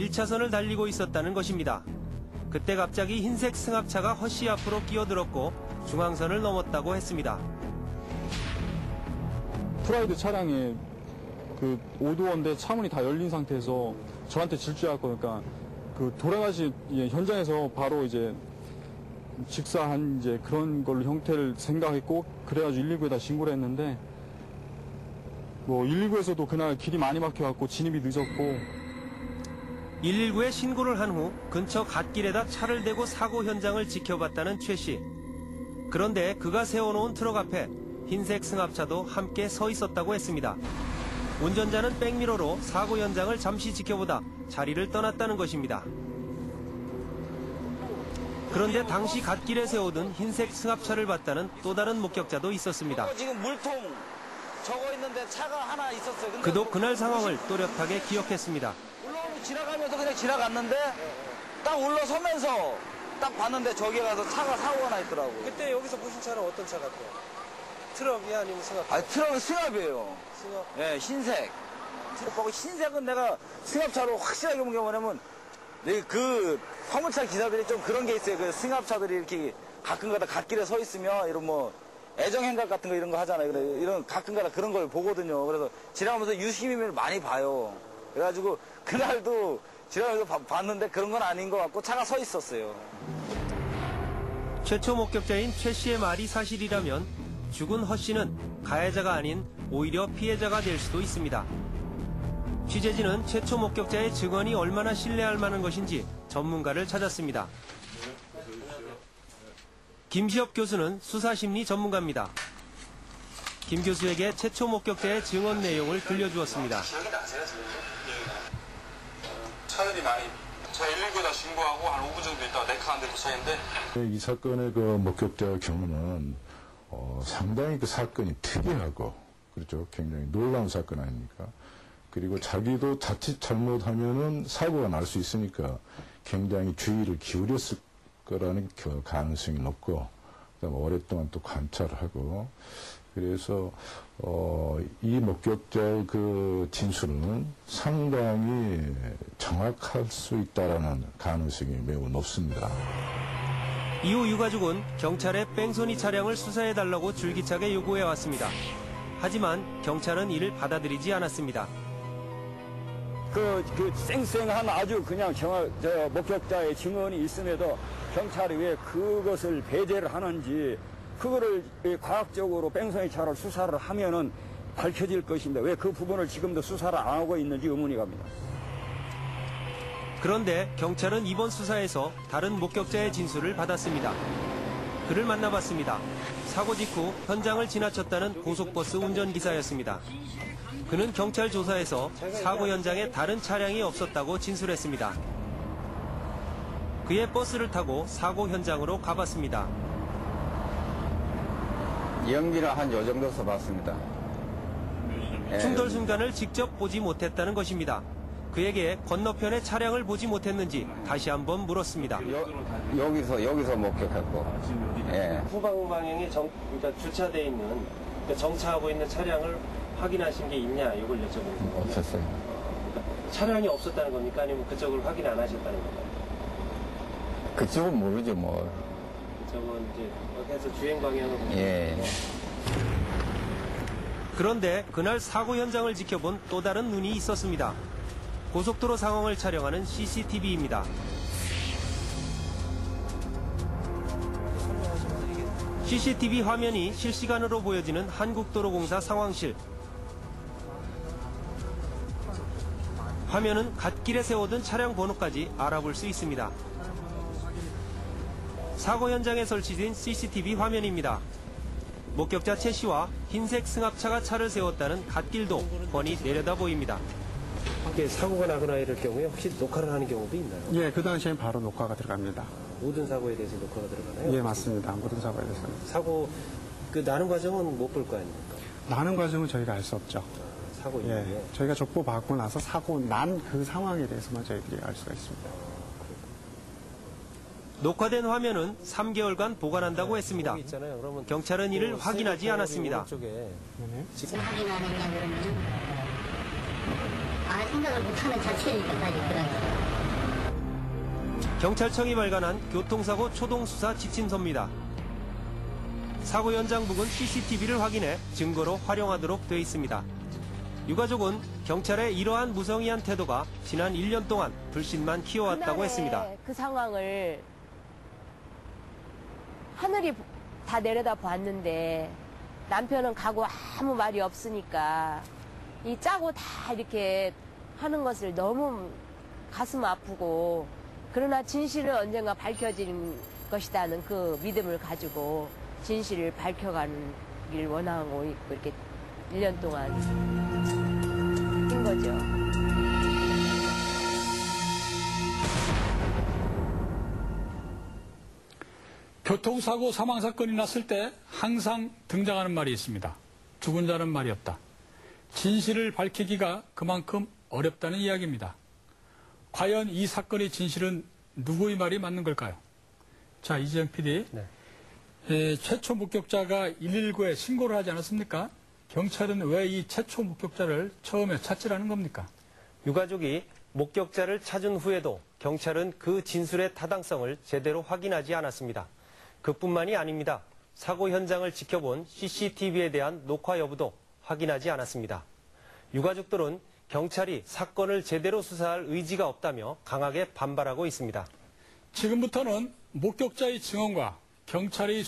1차선을 달리고 있었다는 것입니다. 그때 갑자기 흰색 승합차가 허 씨 앞으로 끼어들었고 중앙선을 넘었다고 했습니다. 프라이드 차량에 그 오도원데 차문이 다 열린 상태에서 저한테 질주해갖고 그러니까 그 돌아가시 현장에서 바로 이제 직사한 이제 그런 걸로 형태를 생각했고 그래가지고 119에다 신고를 했는데 뭐 119에서도 그날 길이 많이 막혀갖고 진입이 늦었고 119에 신고를 한 후 근처 갓길에다 차를 대고 사고 현장을 지켜봤다는 최 씨. 그런데 그가 세워놓은 트럭 앞에 흰색 승합차도 함께 서 있었다고 했습니다. 운전자는 백미러로 사고 현장을 잠시 지켜보다 자리를 떠났다는 것입니다. 그런데 당시 갓길에 세워둔 흰색 승합차를 봤다는 또 다른 목격자도 있었습니다. 지금 물통 저거 있는데 차가 하나 있었어요. 그도 그날 상황을 또렷하게 기억했습니다. 지나가면서 그냥 지나갔는데 딱 올라서면서 딱 봤는데 저기 가서 차가 사고가 나 있더라고. 그때 여기서 보신 차는 어떤 차 같아요? 트럭이 아니면 승합? 아니 트럭은 승합이에요. 승합? 네, 흰색. 트럭 보고 흰색은 내가 승합차로 확실하게 본 게 뭐냐면 그 화물차 기사들이 좀 그런 게 있어요. 그 승합차들이 이렇게 가끔가다 갓길에 서 있으면 이런 뭐 애정행각 같은 거 이런 거 하잖아요. 그래 이런 가끔가다 그런 걸 보거든요. 그래서 지나가면서 유심히를 많이 봐요. 그래가지고 그날도 지나가면서 봤는데 그런 건 아닌 것 같고 차가 서 있었어요. 최초 목격자인 최 씨의 말이 사실이라면 죽은 허 씨는 가해자가 아닌 오히려 피해자가 될 수도 있습니다. 취재진은 최초 목격자의 증언이 얼마나 신뢰할 만한 것인지 전문가를 찾았습니다. 김시엽 교수는 수사심리 전문가입니다. 김 교수에게 최초 목격자의 증언 내용을 들려주었습니다. 차들이 많이 119에다 신고하고 한 5분 정도 있다가 네카한테 도착했는데 이 사건의 그 목격자의 경우는 상당히 그 사건이 특이하고 그렇죠. 굉장히 놀라운 사건 아닙니까? 그리고 자기도 자칫 잘못하면은 사고가 날 수 있으니까 굉장히 주의를 기울였을 거라는 가능성이 높고 그다음에 오랫동안 또 관찰을 하고 그래서 이 목격자의 그 진술은 상당히 정확할 수 있다라는 가능성이 매우 높습니다. 이후 유가족은 경찰에 뺑소니 차량을 수사해달라고 줄기차게 요구해왔습니다. 하지만 경찰은 이를 받아들이지 않았습니다. 그 쌩쌩한 아주 그냥 목격자의 증언이 있음에도 경찰이 왜 그것을 배제를 하는지 그거를 과학적으로 뺑소니 차를 수사를 하면은 밝혀질 것인데 왜 그 부분을 지금도 수사를 안 하고 있는지 의문이 갑니다. 그런데 경찰은 이번 수사에서 다른 목격자의 진술을 받았습니다. 그를 만나봤습니다. 사고 직후 현장을 지나쳤다는 고속버스 운전기사였습니다. 그는 경찰 조사에서 사고 현장에 다른 차량이 없었다고 진술했습니다. 그의 버스를 타고 사고 현장으로 가봤습니다. 연기는 한 요 정도 써봤습니다. 충돌 순간을 직접 보지 못했다는 것입니다. 그에게 건너편의 차량을 보지 못했는지 다시 한번 물었습니다. 여기서 목격했고. 예. 후방 방향에 그러니까 주차되어 있는 그러니까 정차하고 있는 차량을 확인하신 게 있냐 이걸 여쭤보는 거예요. 없었어요. 그러니까 차량이 없었다는 겁니까? 아니면 그쪽을 확인 안 하셨다는 건가요? 그쪽은 모르죠 뭐. 그쪽은 이제 해서 주행 방향을 보면 예. 그런데 그날 사고 현장을 지켜본 또 다른 눈이 있었습니다. 고속도로 상황을 촬영하는 CCTV입니다. CCTV 화면이 실시간으로 보여지는 한국도로공사 상황실. 화면은 갓길에 세워둔 차량 번호까지 알아볼 수 있습니다. 사고 현장에 설치된 CCTV 화면입니다. 목격자 최 씨와 흰색 승합차가 차를 세웠다는 갓길도 뻔히 내려다 보입니다. 사고가 나거나 이럴 경우에 혹시 녹화를 하는 경우도 있나요? 예, 그 당시엔 바로 녹화가 들어갑니다. 모든 사고에 대해서 녹화가 들어가나요? 예, 맞습니다. 모든 사고에 대해서는. 사고 나는 과정은 못 볼 거 아닙니까? 나는 과정은 저희가 알 수 없죠. 사고 예, 이후에. 저희가 족보 받고 나서 사고 난 그 상황에 대해서만 저희들이 알 수가 있습니다. 녹화된 화면은 3개월간 보관한다고 했습니다. 경찰은 이를 확인하지 않았습니다. 지금 확인하느냐 그러면 생각을 못하는 자체니까까지 그런 경찰청이 발간한 교통사고 초동수사 지침서입니다. 사고 현장 부근 CCTV를 확인해 증거로 활용하도록 돼 있습니다. 유가족은 경찰의 이러한 무성의한 태도가 지난 1년 동안 불신만 키워왔다고 했습니다. 그 상황을 하늘이 다 내려다 봤는데 남편은 가고 아무 말이 없으니까 이 짜고 다 이렇게 하는 것을 너무 가슴 아프고, 그러나 진실은 언젠가 밝혀질 것이라는 그 믿음을 가지고 진실을 밝혀가길 원하고 있고 이렇게 1년 동안 한 거죠. 교통사고 사망사건이 났을 때 항상 등장하는 말이 있습니다. 죽은 자는 말이 없다. 진실을 밝히기가 그만큼 어렵다는 이야기입니다. 과연 이 사건의 진실은 누구의 말이 맞는 걸까요? 자, 이재영 PD. 네. 최초 목격자가 119에 신고를 하지 않았습니까? 경찰은 왜 이 최초 목격자를 처음에 찾지라는 겁니까? 유가족이 목격자를 찾은 후에도 경찰은 그 진술의 타당성을 제대로 확인하지 않았습니다. 그뿐만이 아닙니다. 사고 현장을 지켜본 CCTV에 대한 녹화 여부도 확인하지 않았습니다. 유가족들은 경찰이 사건을 제대로 수사할 의지가 없다며 강하게 반발하고 있습니다. 지금부터는 목격자의 증언과 경찰의